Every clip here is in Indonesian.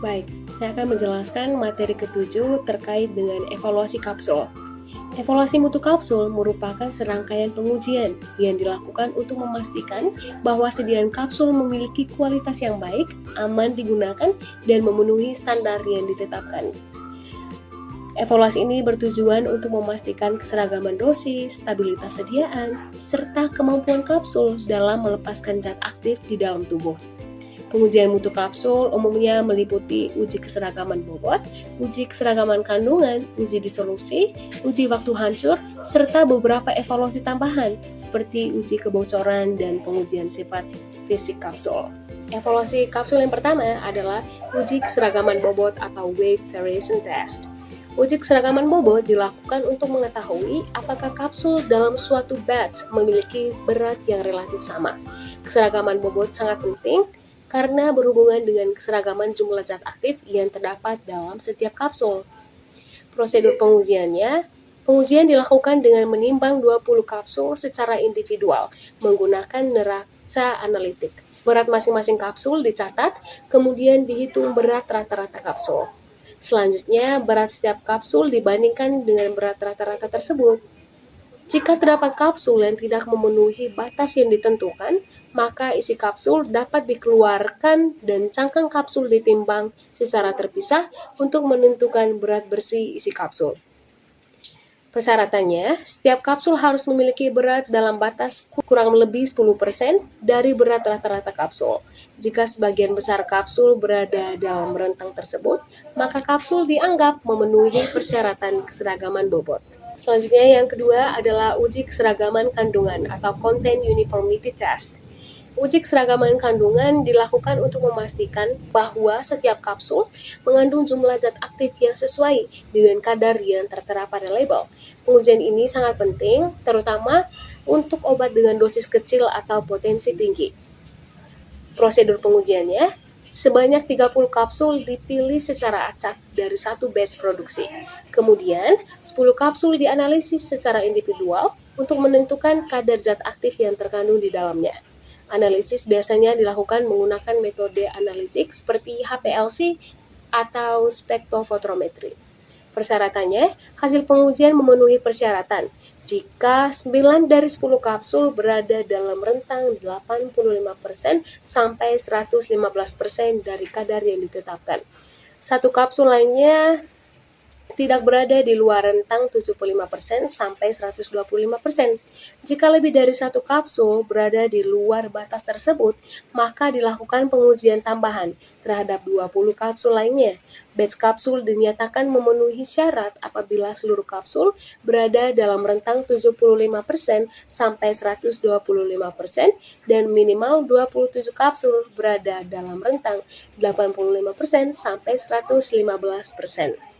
Baik, saya akan menjelaskan materi ketujuh terkait dengan evaluasi kapsul. Evaluasi mutu kapsul merupakan serangkaian pengujian yang dilakukan untuk memastikan bahwa sediaan kapsul memiliki kualitas yang baik, aman digunakan, dan memenuhi standar yang ditetapkan. Evaluasi ini bertujuan untuk memastikan keseragaman dosis, stabilitas sediaan, serta kemampuan kapsul dalam melepaskan zat aktif di dalam tubuh. Pengujian mutu kapsul umumnya meliputi uji keseragaman bobot, uji keseragaman kandungan, uji disolusi, uji waktu hancur, serta beberapa evaluasi tambahan seperti uji kebocoran dan pengujian sifat fisik kapsul. Evaluasi kapsul yang pertama adalah uji keseragaman bobot atau weight variation test. Uji keseragaman bobot dilakukan untuk mengetahui apakah kapsul dalam suatu batch memiliki berat yang relatif sama. Keseragaman bobot sangat penting karena berhubungan dengan keseragaman jumlah zat aktif yang terdapat dalam setiap kapsul. Prosedur pengujian dilakukan dengan menimbang 20 kapsul secara individual menggunakan neraca analitik. Berat masing-masing kapsul dicatat, kemudian dihitung berat rata-rata kapsul. Selanjutnya, berat setiap kapsul dibandingkan dengan berat rata-rata tersebut. Jika terdapat kapsul yang tidak memenuhi batas yang ditentukan, maka isi kapsul dapat dikeluarkan dan cangkang kapsul ditimbang secara terpisah untuk menentukan berat bersih isi kapsul. Persyaratannya, setiap kapsul harus memiliki berat dalam batas kurang lebih 10% dari berat rata-rata kapsul. Jika sebagian besar kapsul berada dalam rentang tersebut, maka kapsul dianggap memenuhi persyaratan keseragaman bobot. Selanjutnya yang kedua adalah uji keseragaman kandungan atau Content Uniformity Test. Uji keseragaman kandungan dilakukan untuk memastikan bahwa setiap kapsul mengandung jumlah zat aktif yang sesuai dengan kadar yang tertera pada label. Pengujian ini sangat penting, terutama untuk obat dengan dosis kecil atau potensi tinggi. Prosedur pengujiannya, sebanyak 30 kapsul dipilih secara acak dari satu batch produksi. Kemudian, 10 kapsul dianalisis secara individual untuk menentukan kadar zat aktif yang terkandung di dalamnya. Analisis biasanya dilakukan menggunakan metode analitik seperti HPLC atau spektrofotometri. Persyaratannya, hasil pengujian memenuhi persyaratan jika 9 dari 10 kapsul berada dalam rentang 85% sampai 115% dari kadar yang ditetapkan. Satu kapsul lainnya tidak berada di luar rentang 75% sampai 125%. Jika lebih dari satu kapsul berada di luar batas tersebut, maka dilakukan pengujian tambahan terhadap 20 kapsul lainnya. Batch kapsul dinyatakan memenuhi syarat apabila seluruh kapsul berada dalam rentang 75% sampai 125% dan minimal 27 kapsul berada dalam rentang 85% sampai 115%.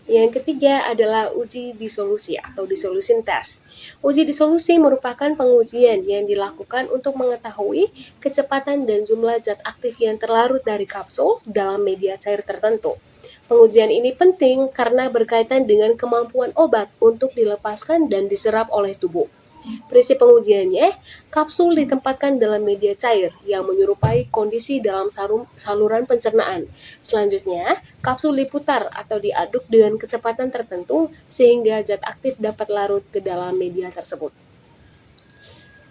Yang ketiga adalah uji disolusi atau dissolution test. Uji disolusi merupakan pengujian yang dilakukan untuk mengetahui kecepatan dan jumlah zat aktif yang terlarut dari kapsul dalam media cair tertentu. Pengujian ini penting karena berkaitan dengan kemampuan obat untuk dilepaskan dan diserap oleh tubuh. Prinsip pengujiannya, kapsul ditempatkan dalam media cair yang menyerupai kondisi dalam saluran pencernaan. Selanjutnya, kapsul diputar atau diaduk dengan kecepatan tertentu sehingga zat aktif dapat larut ke dalam media tersebut.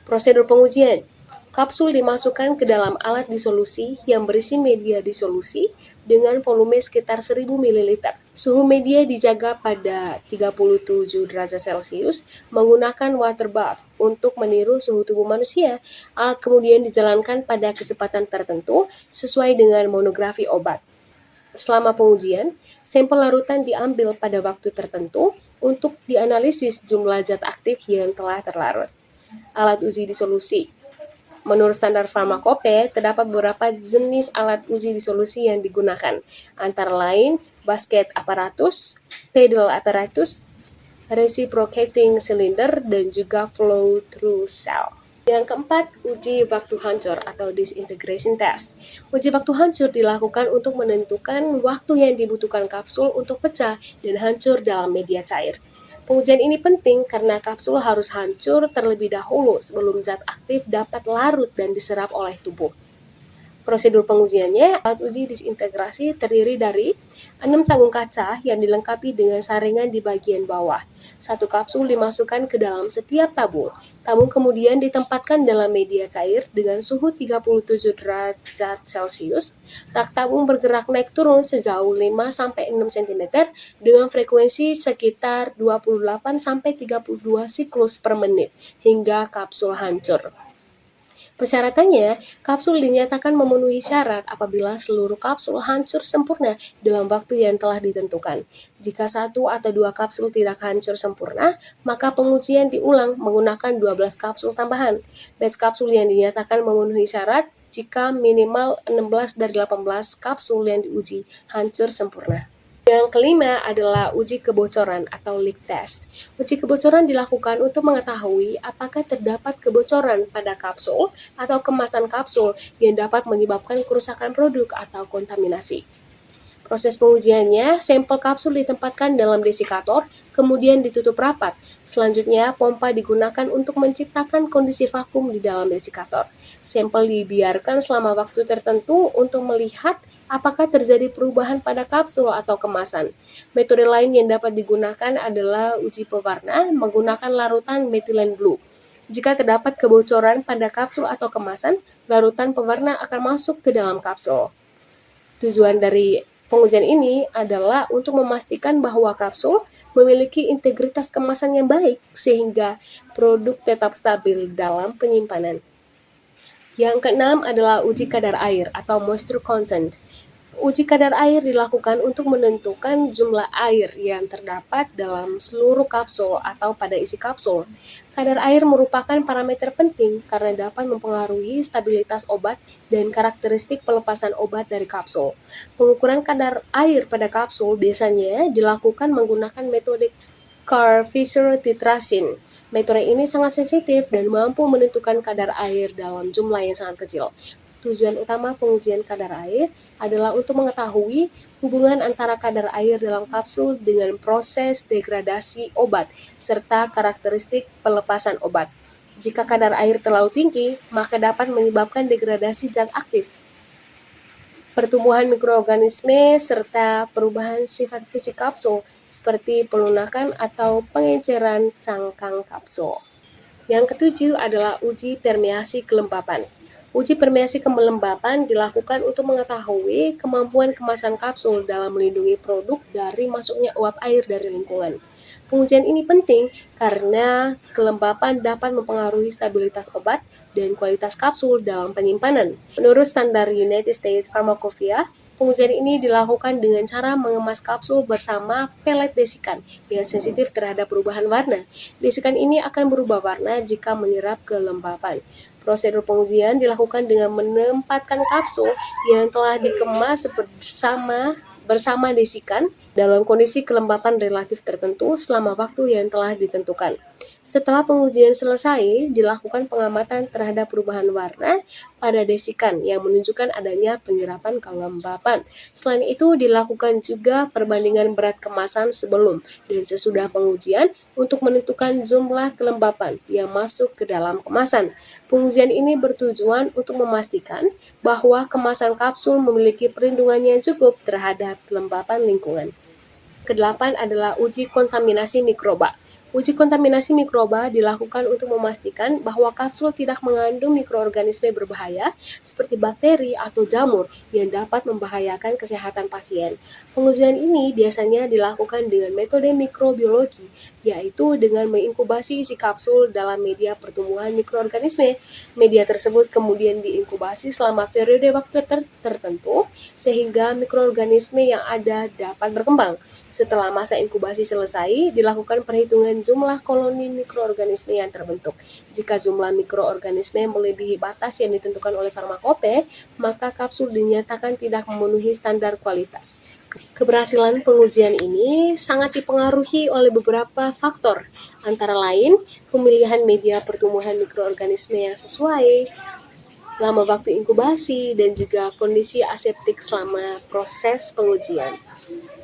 Prosedur pengujian. Kapsul dimasukkan ke dalam alat disolusi yang berisi media disolusi dengan volume sekitar 1000 ml. Suhu media dijaga pada 37 derajat Celcius menggunakan water bath untuk meniru suhu tubuh manusia. Alat kemudian dijalankan pada kecepatan tertentu sesuai dengan monografi obat. Selama pengujian, sampel larutan diambil pada waktu tertentu untuk dianalisis jumlah zat aktif yang telah terlarut. Alat uji disolusi. Menurut standar farmakope, terdapat beberapa jenis alat uji disolusi yang digunakan, antara lain basket apparatus, pedal apparatus, reciprocating cylinder, dan juga flow-through cell. Yang keempat, uji waktu hancur atau disintegration test. Uji waktu hancur dilakukan untuk menentukan waktu yang dibutuhkan kapsul untuk pecah dan hancur dalam media cair. Pengujian ini penting karena kapsul harus hancur terlebih dahulu sebelum zat aktif dapat larut dan diserap oleh tubuh. Prosedur pengujiannya, alat uji disintegrasi terdiri dari 6 tabung kaca yang dilengkapi dengan saringan di bagian bawah. Satu kapsul dimasukkan ke dalam setiap tabung. Tabung kemudian ditempatkan dalam media cair dengan suhu 37 derajat Celcius. Rak tabung bergerak naik turun sejauh 5-6 cm dengan frekuensi sekitar 28-32 siklus per menit hingga kapsul hancur. Persyaratannya, kapsul dinyatakan memenuhi syarat apabila seluruh kapsul hancur sempurna dalam waktu yang telah ditentukan. Jika satu atau dua kapsul tidak hancur sempurna, maka pengujian diulang menggunakan 12 kapsul tambahan. Batch kapsul yang dinyatakan memenuhi syarat jika minimal 16 dari 18 kapsul yang diuji hancur sempurna. Yang kelima adalah uji kebocoran atau leak test. Uji kebocoran dilakukan untuk mengetahui apakah terdapat kebocoran pada kapsul atau kemasan kapsul yang dapat menyebabkan kerusakan produk atau kontaminasi. Proses pengujiannya, sampel kapsul ditempatkan dalam desikator, kemudian ditutup rapat. Selanjutnya, pompa digunakan untuk menciptakan kondisi vakum di dalam desikator. Sampel dibiarkan selama waktu tertentu untuk melihat apakah terjadi perubahan pada kapsul atau kemasan. Metode lain yang dapat digunakan adalah uji pewarna menggunakan larutan methylene blue. Jika terdapat kebocoran pada kapsul atau kemasan, larutan pewarna akan masuk ke dalam kapsul. Tujuan dari pengujian ini adalah untuk memastikan bahwa kapsul memiliki integritas kemasan yang baik sehingga produk tetap stabil dalam penyimpanan. Yang keenam adalah uji kadar air atau moisture content. Uji kadar air dilakukan untuk menentukan jumlah air yang terdapat dalam seluruh kapsul atau pada isi kapsul. Kadar air merupakan parameter penting karena dapat mempengaruhi stabilitas obat dan karakteristik pelepasan obat dari kapsul. Pengukuran kadar air pada kapsul biasanya dilakukan menggunakan metode Carr-Fisher titration. Metode ini sangat sensitif dan mampu menentukan kadar air dalam jumlah yang sangat kecil. Tujuan utama pengujian kadar air adalah untuk mengetahui hubungan antara kadar air dalam kapsul dengan proses degradasi obat serta karakteristik pelepasan obat. Jika kadar air terlalu tinggi, maka dapat menyebabkan degradasi zat aktif, pertumbuhan mikroorganisme, serta perubahan sifat fisik kapsul seperti pelunakan atau pengenceran cangkang kapsul. Yang ketujuh adalah uji permeasi kelembapan. Uji permeasi kelembapan dilakukan untuk mengetahui kemampuan kemasan kapsul dalam melindungi produk dari masuknya uap air dari lingkungan. Pengujian ini penting karena kelembapan dapat mempengaruhi stabilitas obat dan kualitas kapsul dalam penyimpanan. Menurut standar United States Pharmacopeia, pengujian ini dilakukan dengan cara mengemas kapsul bersama pelet desikan yang sensitif terhadap perubahan warna. Desikan ini akan berubah warna jika menyerap kelembapan. Prosedur pengujian dilakukan dengan menempatkan kapsul yang telah dikemas bersama desikan dalam kondisi kelembapan relatif tertentu selama waktu yang telah ditentukan. Setelah pengujian selesai, dilakukan pengamatan terhadap perubahan warna pada desikan yang menunjukkan adanya penyerapan kelembapan. Selain itu, dilakukan juga perbandingan berat kemasan sebelum dan sesudah pengujian untuk menentukan jumlah kelembapan yang masuk ke dalam kemasan. Pengujian ini bertujuan untuk memastikan bahwa kemasan kapsul memiliki perlindungan yang cukup terhadap kelembapan lingkungan. Kedelapan adalah uji kontaminasi mikroba. Uji kontaminasi mikroba dilakukan untuk memastikan bahwa kapsul tidak mengandung mikroorganisme berbahaya seperti bakteri atau jamur yang dapat membahayakan kesehatan pasien. Pengujian ini biasanya dilakukan dengan metode mikrobiologi, yaitu dengan menginkubasi isi kapsul dalam media pertumbuhan mikroorganisme. Media tersebut kemudian diinkubasi selama periode waktu tertentu sehingga mikroorganisme yang ada dapat berkembang. Setelah masa inkubasi selesai, dilakukan perhitungan jumlah koloni mikroorganisme yang terbentuk. Jika jumlah mikroorganisme melebihi batas yang ditentukan oleh Pharmacope, maka kapsul dinyatakan tidak memenuhi standar kualitas. Keberhasilan pengujian ini sangat dipengaruhi oleh beberapa faktor, antara lain pemilihan media pertumbuhan mikroorganisme yang sesuai, lama waktu inkubasi, dan juga kondisi aseptik selama proses pengujian.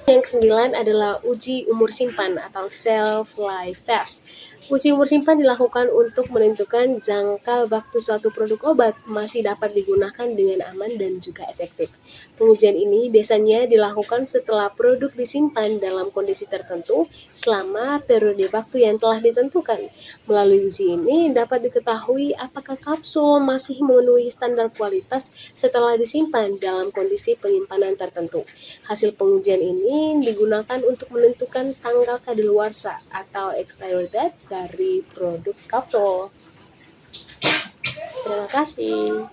Yang kesembilan adalah uji umur simpan atau shelf life test. Uji umur simpan dilakukan untuk menentukan jangka waktu suatu produk obat masih dapat digunakan dengan aman dan juga efektif. Pengujian ini biasanya dilakukan setelah produk disimpan dalam kondisi tertentu selama periode waktu yang telah ditentukan. Melalui uji ini dapat diketahui apakah kapsul masih memenuhi standar kualitas setelah disimpan dalam kondisi penyimpanan tertentu. Hasil pengujian ini digunakan untuk menentukan tanggal kadaluarsa atau expiry date dari produk kapsul. Terima kasih.